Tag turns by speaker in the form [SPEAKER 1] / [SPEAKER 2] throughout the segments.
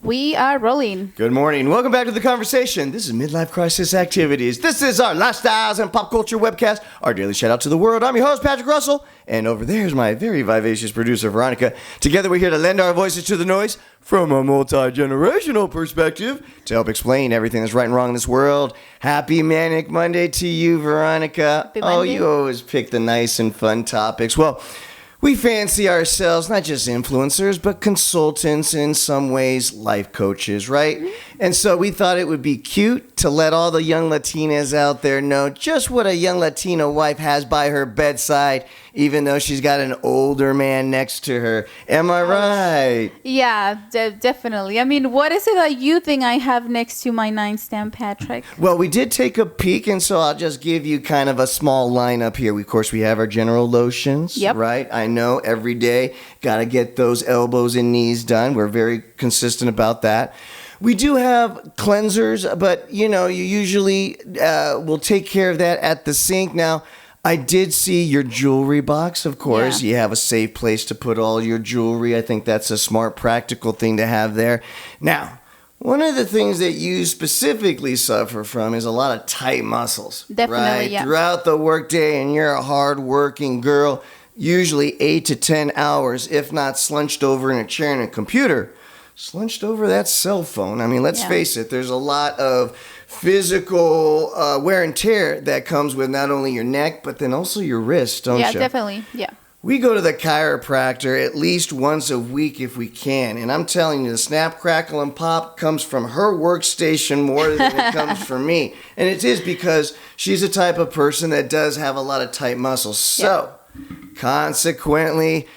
[SPEAKER 1] We are rolling.
[SPEAKER 2] Good morning. Welcome back to the conversation. This is Midlife Crisis Activities. This is our lifestyles and pop culture webcast, our daily shout out to the world. I'm your host, Patrick Russell, and over there is my very vivacious producer, Veronica. Together, we're here to lend our voices to the noise from a multi-generational perspective to help explain everything that's right and wrong in this world. Happy Manic Monday to you, Veronica.
[SPEAKER 1] Happy Monday.
[SPEAKER 2] Oh, you always pick the nice and fun topics. Well, we fancy ourselves not just influencers, but consultants, in some ways, life coaches, right? And so we thought it would be cute to let all the young Latinas out there know just what a young Latina wife has by her bedside, even though she's got an older man next to her. Am I right?
[SPEAKER 1] Yeah, definitely. I mean, what is it that you think I have next to my nightstand, Patrick?
[SPEAKER 2] Well, we did take a peek, and so I'll just give you kind of a small lineup here. Of course, we have our general lotions, right? I know every day, got to get those elbows and knees done. We're very consistent about that. We do have cleansers, but, you usually will take care of that at the sink. Now, I did see your jewelry box, of course. Yeah. You have a safe place to put all your jewelry. I think that's a smart, practical thing to have there. Now, one of the things that you specifically suffer from is a lot of tight muscles.
[SPEAKER 1] Definitely,
[SPEAKER 2] right?
[SPEAKER 1] Yeah.
[SPEAKER 2] Throughout the workday, and you're a hard-working girl, usually 8 to 10 hours, if not slunched over in a chair and a computer, slunched over that cell phone. I mean, let's face it, there's a lot of physical wear and tear that comes with not only your neck, but then also your wrist, don't you?
[SPEAKER 1] Yeah, definitely. Yeah.
[SPEAKER 2] We go to the chiropractor at least once a week if we can. And I'm telling you, the snap, crackle, and pop comes from her workstation more than it comes from me. And it is because she's the type of person that does have a lot of tight muscles. So, consequently,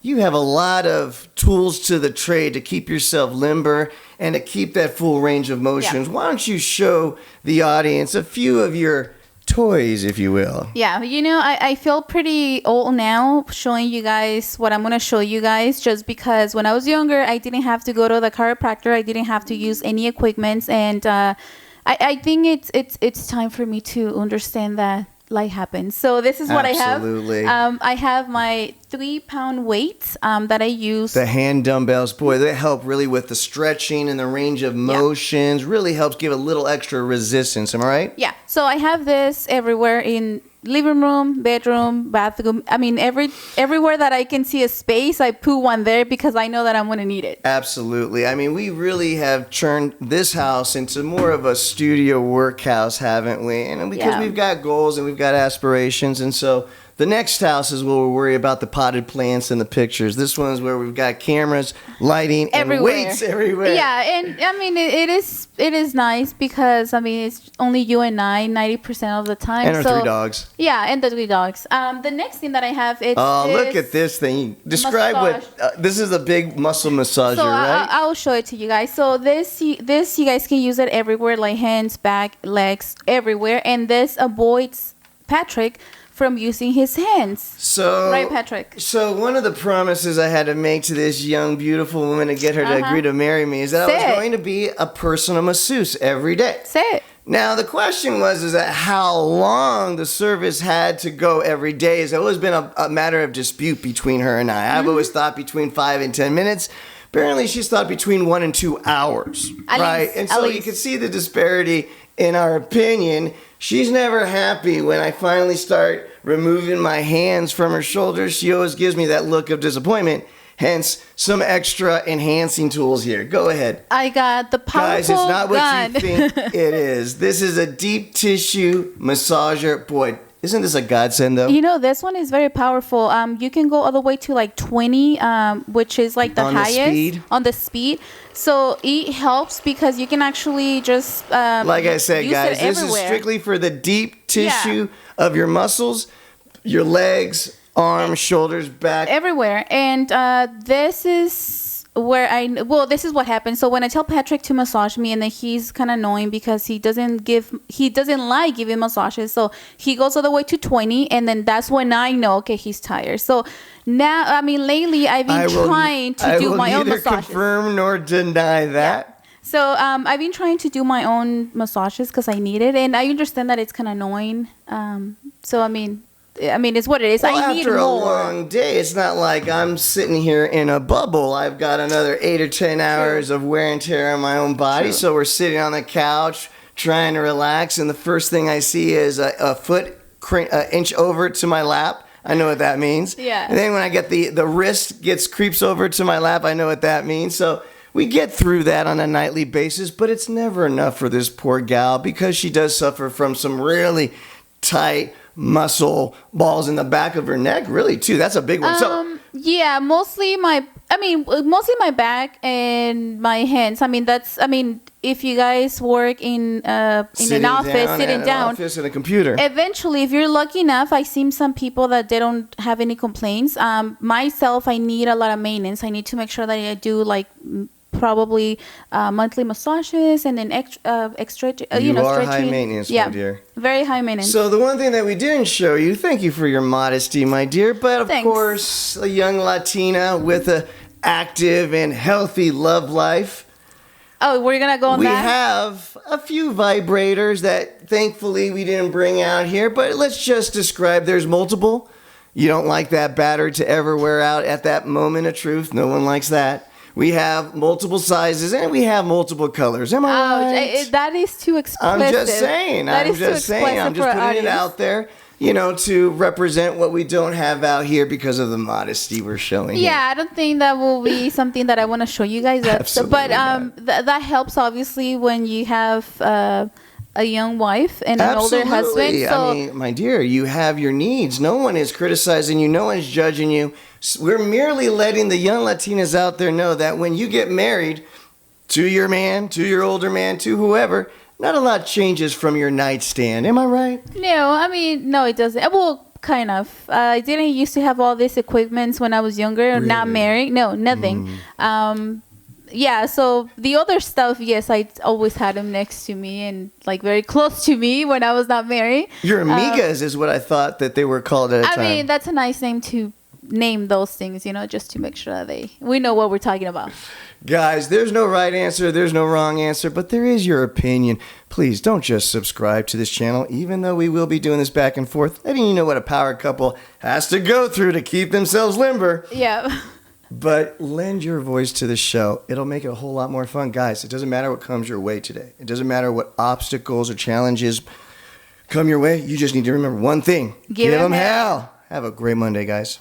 [SPEAKER 2] you have a lot of tools to the trade to keep yourself limber and to keep that full range of motions. Why don't you show the audience a few of your toys, if you will?
[SPEAKER 1] Yeah, I feel pretty old now showing you guys what I'm going to show you guys, just because when I was younger, I didn't have to go to the chiropractor. I didn't have to use any equipment. And I think it's time for me to understand that life happens. So this is what
[SPEAKER 2] Absolutely.
[SPEAKER 1] I have. I have my 3-pound weight that I use.
[SPEAKER 2] The hand dumbbells, boy, they help really with the stretching and the range of motions. Really helps give a little extra resistance. Am I right?
[SPEAKER 1] Yeah. So I have this everywhere in living room, bedroom, bathroom. I mean, everywhere that I can see a space, I put one there because I know that I'm going to need it.
[SPEAKER 2] Absolutely. I mean, we really have turned this house into more of a studio workhouse, haven't we? And because we've got goals and we've got aspirations, and so the next house is where we worry about the potted plants and the pictures. This one is where we've got cameras, lighting, and weights everywhere.
[SPEAKER 1] Yeah, and I mean, it is nice because, I mean, it's only you and I 90% of the time.
[SPEAKER 2] And our 3 dogs.
[SPEAKER 1] Yeah, and the 3 dogs. The next thing that I have is
[SPEAKER 2] look at this thing. Describe what this is. A big muscle massager, right?
[SPEAKER 1] I'll show it to you guys. So this you guys can use it everywhere, like hands, back, legs, everywhere. And this avoids Patrick from using his hands. So, right, Patrick?
[SPEAKER 2] So one of the promises I had to make to this young, beautiful woman to get her to agree to marry me is that I was going to be a personal masseuse every day.
[SPEAKER 1] Say it.
[SPEAKER 2] Now, the question is that how long the service had to go every day. It's always been a matter of dispute between her and I. I've always thought between 5 and 10 minutes. Apparently, she's thought between 1 and 2 hours, right? And so you can see the disparity in our opinion. She's never happy when I finally start removing my hands from her shoulders. She always gives me that look of disappointment. Hence, some extra enhancing tools here. Go ahead.
[SPEAKER 1] I got the powerful
[SPEAKER 2] Guys, it's not
[SPEAKER 1] gun.
[SPEAKER 2] what you think it is. This is a deep tissue massager. Boy, isn't this a godsend, though?
[SPEAKER 1] This one is very powerful. You can go all the way to like 20, which is like the highest on the speed. So it helps because you can actually just
[SPEAKER 2] like I said, guys, this is strictly for the deep tissue of your muscles, your legs, arms, shoulders, back,
[SPEAKER 1] everywhere. And this is where this is what happens. So when I tell Patrick to massage me, and then he's kind of annoying because he doesn't like giving massages. So he goes all the way to 20, and then that's when I know, okay, he's tired. So now, I mean, lately I've been trying to do my own massages.
[SPEAKER 2] I will neither confirm nor deny that.
[SPEAKER 1] Yeah. So I've been trying to do my own massages because I need it, and I understand that it's kind of annoying. So I mean, I mean, it's what it is.
[SPEAKER 2] Well,
[SPEAKER 1] I need
[SPEAKER 2] after a
[SPEAKER 1] more.
[SPEAKER 2] long day, it's not like I'm sitting here in a bubble. I've got another 8 or 10 hours of wear and tear on my own body.
[SPEAKER 1] True.
[SPEAKER 2] So we're sitting on the couch trying to relax, and the first thing I see is a foot inch over to my lap. I know what that means.
[SPEAKER 1] Yeah.
[SPEAKER 2] And then when I get the wrist creeps over to my lap, I know what that means. So we get through that on a nightly basis, but it's never enough for this poor gal because she does suffer from some really tight muscle balls in the back of her neck, really, too. That's a big one.
[SPEAKER 1] Yeah, mostly my back and my hands. If you guys work in an office, sitting down,
[SPEAKER 2] office and a computer.
[SPEAKER 1] Eventually, if you're lucky enough, I've seen some people that they don't have any complaints. Myself, I need a lot of maintenance. I need to make sure that I do probably monthly massages and then extra
[SPEAKER 2] you are
[SPEAKER 1] stretching.
[SPEAKER 2] high maintenance, my dear.
[SPEAKER 1] Very high maintenance.
[SPEAKER 2] So the one thing that we didn't show you, thank you for your modesty, my dear, but of course, a young Latina with a active and healthy love life.
[SPEAKER 1] Oh, we're gonna go on that?
[SPEAKER 2] We have a few vibrators that thankfully we didn't bring out here, but let's just describe there's multiple. You don't like that battery to ever wear out at that moment of truth. No one likes that. We have multiple sizes and we have multiple colors. Am I right?
[SPEAKER 1] That is too explicit.
[SPEAKER 2] I'm just saying. I'm just putting it out there, to represent what we don't have out here because of the modesty we're showing.
[SPEAKER 1] Yeah, I don't think that will be something that I want to show you guys.
[SPEAKER 2] Absolutely
[SPEAKER 1] that helps obviously when you have a young wife and an older husband. So,
[SPEAKER 2] I mean, my dear, you have your needs. No one is criticizing you. No one is judging you. We're merely letting the young Latinas out there know that when you get married to your man, to your older man, to whoever, not a lot changes from your nightstand. Am I right?
[SPEAKER 1] No, it doesn't. Well, kind of. I didn't used to have all this equipment when I was younger. Really? Not married. No, nothing. Yeah, so the other stuff, yes, I always had them next to me and very close to me when I was not married.
[SPEAKER 2] Your amigas is what I thought that they were called at a time.
[SPEAKER 1] I mean, that's a nice name to name those things, just to make sure that we know what we're talking about.
[SPEAKER 2] Guys, there's no right answer, there's no wrong answer, but there is your opinion. Please don't just subscribe to this channel, even though we will be doing this back and forth, letting you know what a power couple has to go through to keep themselves limber.
[SPEAKER 1] Yeah.
[SPEAKER 2] But lend your voice to the show. It'll make it a whole lot more fun. Guys, it doesn't matter what comes your way today. It doesn't matter what obstacles or challenges come your way. You just need to remember one thing. Give them hell. Have a great Monday, guys.